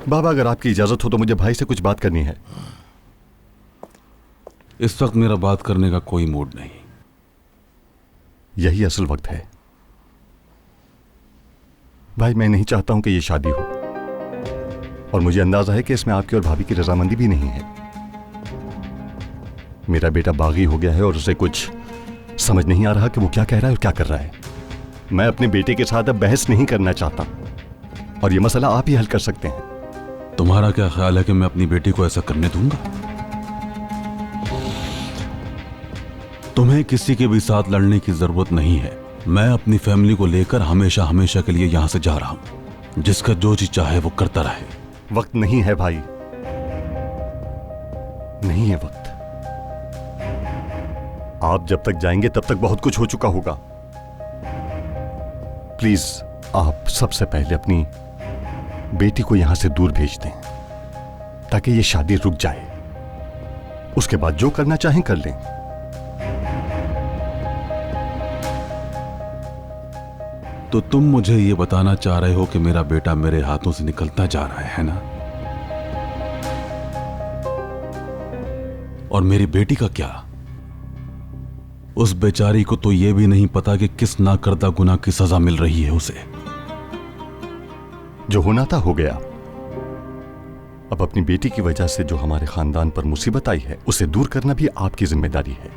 बाबा, अगर आपकी इजाजत हो तो मुझे भाई से कुछ बात करनी है। इस वक्त मेरा बात करने का कोई मूड नहीं। यही असल वक्त है भाई। मैं नहीं चाहता हूं कि ये शादी हो, और मुझे अंदाजा है कि इसमें आपकी और भाभी की रजामंदी भी नहीं है। मेरा बेटा बागी हो गया है और उसे कुछ समझ नहीं आ रहा कि वो क्या कह रहा है और क्या कर रहा है। मैं अपने बेटे के साथ अब बहस नहीं करना चाहता, और ये मसला आप ही हल कर सकते हैं। तुम्हारा क्या ख्याल है कि मैं अपनी बेटी को ऐसा करने दूंगा? तुम्हें किसी के भी साथ लड़ने की जरूरत नहीं है। मैं अपनी फैमिली को लेकर हमेशा हमेशा के लिए यहां से जा रहा हूं। जिसका जो जी चाहे वो करता रहे। वक्त नहीं है भाई, नहीं है वक्त। आप जब तक जाएंगे तब तक बहुत कुछ हो चुका होगा। प्लीज आप सबसे पहले अपनी बेटी को यहां से दूर भेज दें, ताकि ये शादी रुक जाए। उसके बाद जो करना चाहें कर लें। तो तुम मुझे ये बताना चाह रहे हो कि मेरा बेटा मेरे हाथों से निकलता जा रहा है ना? और मेरी बेटी का क्या? उस बेचारी को तो यह भी नहीं पता कि किस नाकर्ता गुनाह की सजा मिल रही है उसे। जो होना था हो गया। अब अपनी बेटी की वजह से जो हमारे खानदान पर मुसीबत आई है, उसे दूर करना भी आपकी जिम्मेदारी है।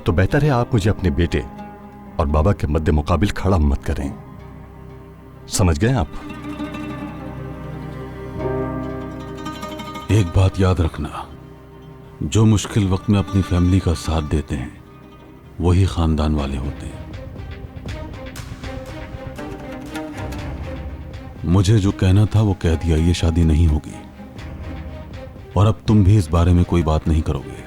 तो बेहतर है आप मुझे अपने बेटे और बाबा के मद्दे मुकाबिल खड़ा मत करें। समझ गए आप? एक बात याद रखना, जो मुश्किल वक्त में अपनी फैमिली का साथ देते हैं वही खानदान वाले होते हैं। मुझे जो कहना था वो कह दिया। ये शादी नहीं होगी, और अब तुम भी इस बारे में कोई बात नहीं करोगे।